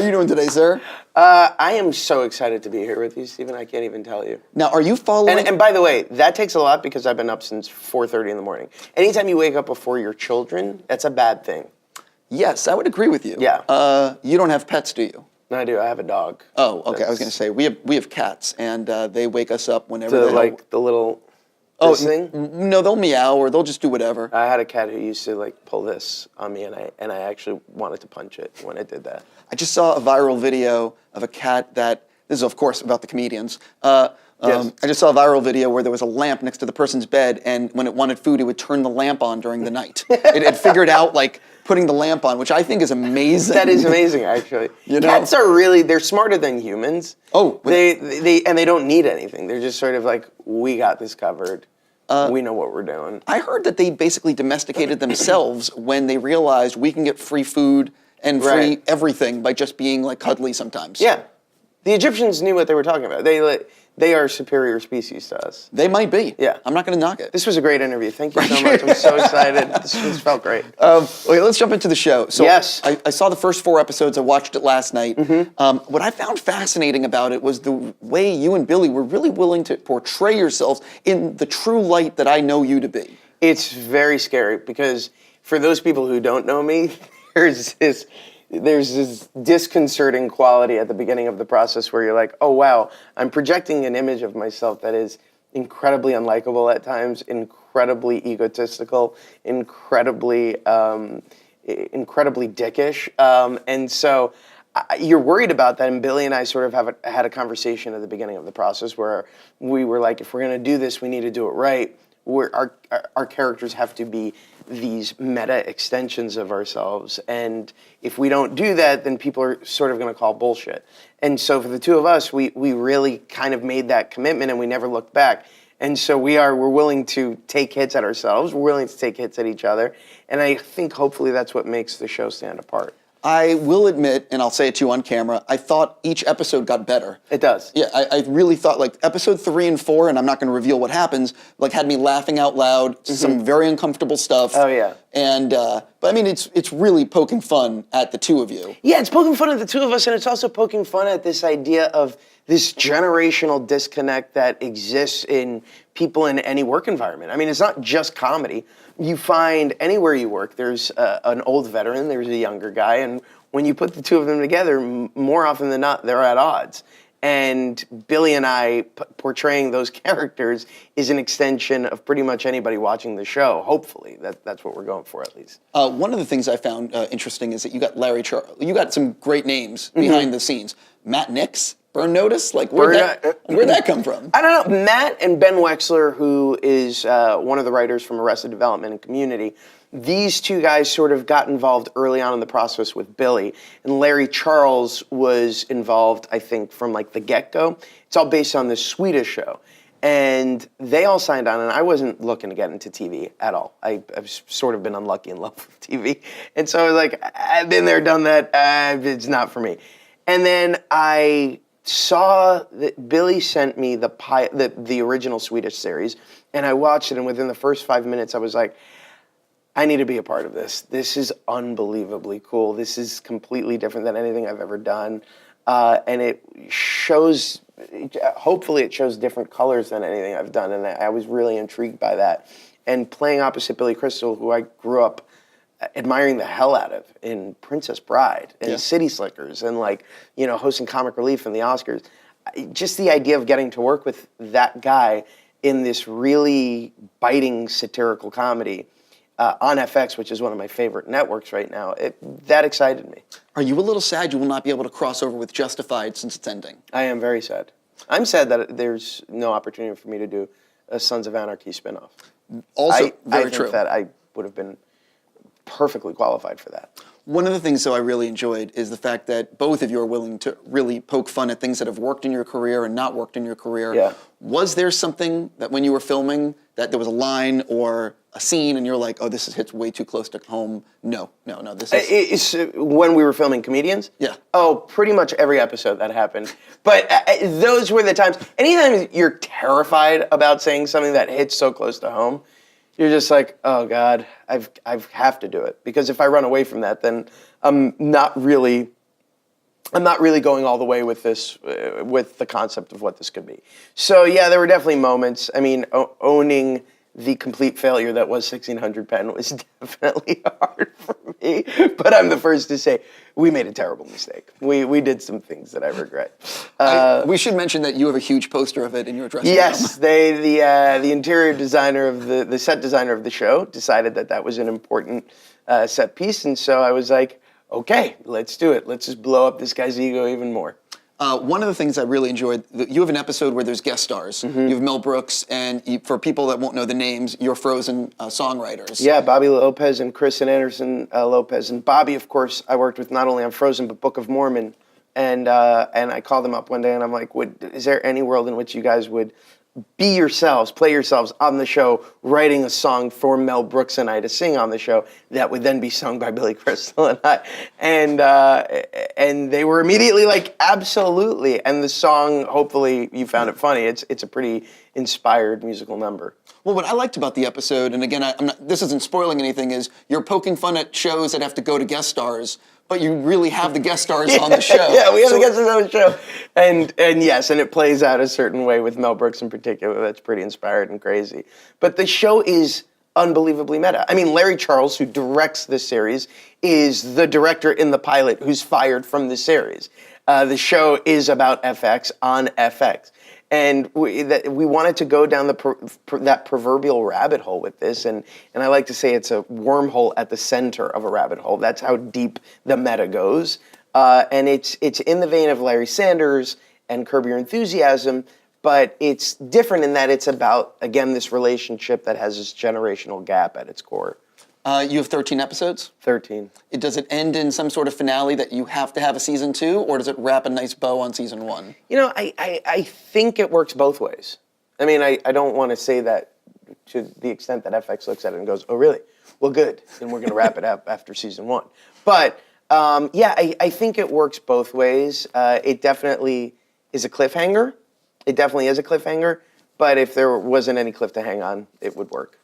you doing today, sir? I am so excited to be here with you, Stephen. I can't even tell you. Now, are you following... And by the way, that takes a lot because I've been up since 4:30 in the morning. Anytime you wake up before your children, that's a bad thing. Yes, I would agree with you. Yeah. You don't have pets, do you? No, I do. I have a dog. Oh, okay. I was going to say, we have cats, and they wake us up whenever they... Like the little... Oh, thing? No, they'll meow or they'll just do whatever. I had a cat who used to like pull this on me, and I actually wanted to punch it when it did that. I just saw a viral video of a cat that, this is of course about the comedians. Yes. I just saw a viral video where there was a lamp next to the person's bed, and when it wanted food, it would turn the lamp on during the night. It figured out like putting the lamp on, which I think is amazing. That is amazing, actually. You know? Cats are really, they're smarter than humans. Oh. They don't need anything. They're just sort of like, we got this covered. We know what we're doing. I heard that they basically domesticated themselves when they realized we can get free food and free everything by just being like cuddly sometimes. Yeah. The Egyptians knew what they were talking about. They are a superior species to us. They might be. Yeah. I'm not going to knock it. This was a great interview. Thank you so much. I'm so excited. This felt great. Okay, let's jump into the show. So yes. I saw the first 4 episodes. I watched it last night. Mm-hmm. What I found fascinating about it was the way you and Billy were really willing to portray yourselves in the true light that I know you to be. It's very scary because for those people who don't know me, there's this disconcerting quality at the beginning of the process where you're like, oh, wow, I'm projecting an image of myself that is incredibly unlikable at times, incredibly egotistical, incredibly dickish. And so you're worried about that. And Billy and I sort of had a conversation at the beginning of the process where we were like, if we're going to do this, we need to do it right. Our characters have to be these meta extensions of ourselves, and if we don't do that, then people are sort of going to call bullshit. And so for the two of us, we really kind of made that commitment, and we never looked back. And so we're willing to take hits at ourselves, we're willing to take hits at each other, and I think hopefully that's what makes the show stand apart. I will admit, and I'll say it to you on camera, I thought each episode got better. It does. Yeah, I really thought like episode 3 and 4, and I'm not going to reveal what happens, like had me laughing out loud, some very uncomfortable stuff. Oh yeah. And but I mean, it's really poking fun at the two of you. Yeah, it's poking fun at the two of us, and it's also poking fun at this idea of this generational disconnect that exists in people in any work environment. I mean, it's not just comedy. You find anywhere you work, there's an old veteran, there's a younger guy, and when you put the two of them together, more often than not, they're at odds. And Billy and I portraying those characters is an extension of pretty much anybody watching the show. Hopefully, that's what we're going for at least. One of the things I found interesting is that you got Larry Charles. You got some great names behind the scenes. Matt Nix, Burn Notice, like where'd that come from? I don't know. Matt and Ben Wexler, who is one of the writers from Arrested Development and Community. These two guys sort of got involved early on in the process with Billy, and Larry Charles was involved, I think, from like the get-go. It's all based on this Swedish show, and they all signed on, and I wasn't looking to get into TV at all. I've sort of been unlucky in love with TV, and so I was like, I've been there, done that, it's not for me. And then I saw that Billy sent me the original Swedish series, and I watched it, and within the first 5 minutes, I was like, I need to be a part of this. This is unbelievably cool. This is completely different than anything I've ever done. And it shows, hopefully it shows different colors than anything I've done. And I was really intrigued by that. And playing opposite Billy Crystal, who I grew up admiring the hell out of in Princess Bride and City Slickers and hosting Comic Relief and the Oscars. Just the idea of getting to work with that guy in this really biting satirical comedy on FX, which is one of my favorite networks right now, that excited me. Are you a little sad you will not be able to cross over with Justified since it's ending? I am very sad. I'm sad that there's no opportunity for me to do a Sons of Anarchy spinoff. Also, I think that I would have been perfectly qualified for that. One of the things, though, I really enjoyed is the fact that both of you are willing to really poke fun at things that have worked in your career and not worked in your career. Yeah. Was there something that when you were filming that there was a line or a scene and you're like, oh, this hits way too close to home? No, this is... It's, when we were filming Comedians? Yeah. Oh, pretty much every episode that happened. But those were the times. Anytime you're terrified about saying something that hits so close to home, you're just like, oh God, I have to do it. Because if I run away from that, then I'm not really I'm not really going all the way with this, with the concept of what this could be. So yeah, there were definitely moments. I mean, owning the complete failure that was 1600 Pen was definitely hard for me. But I'm the first to say we made a terrible mistake. We did some things that I regret. We should mention that you have a huge poster of it in your dressing room. Yes, the interior designer of the set designer of the show decided that was an important set piece, and so I was like, okay, let's do it. Let's just blow up this guy's ego even more. One of the things I really enjoyed, you have an episode where there's guest stars. You have Mel Brooks, and for people that won't know the names, you're Frozen songwriters. Yeah, Bobby Lopez and Kristen Anderson-Lopez. And Bobby, of course, I worked with not only on Frozen, but Book of Mormon. And I called them up one day, and I'm like, is there any world in which you guys would be yourselves, play yourselves on the show, writing a song for Mel Brooks and I to sing on the show that would then be sung by Billy Crystal and I, and they were immediately like, absolutely. And the song, hopefully you found it funny. It's a pretty inspired musical number. Well, what I liked about the episode, and again, this isn't spoiling anything, is you're poking fun at shows that have to go to guest stars, but you really have the guest stars on the show. Yeah, we have the guest stars on the show. And yes, and it plays out a certain way with Mel Brooks in particular that's pretty inspired and crazy. But the show is unbelievably meta. I mean, Larry Charles, who directs this series, is the director in the pilot who's fired from the series. The show is about FX on FX. And we wanted to go down that proverbial rabbit hole with this, and I like to say it's a wormhole at the center of a rabbit hole. That's how deep the meta goes, and it's in the vein of Larry Sanders and Curb Your Enthusiasm, but it's different in that it's about, again, this relationship that has this generational gap at its core. You have 13 episodes? 13. Does it end in some sort of finale that you have to have a season 2, or does it wrap a nice bow on season 1? You know, I think it works both ways. I mean, I don't want to say that to the extent that FX looks at it and goes, oh, really? Well, good. Then we're going to wrap it up after season 1. But, yeah, I think it works both ways. It definitely is a cliffhanger. It definitely is a cliffhanger. But if there wasn't any cliff to hang on, it would work.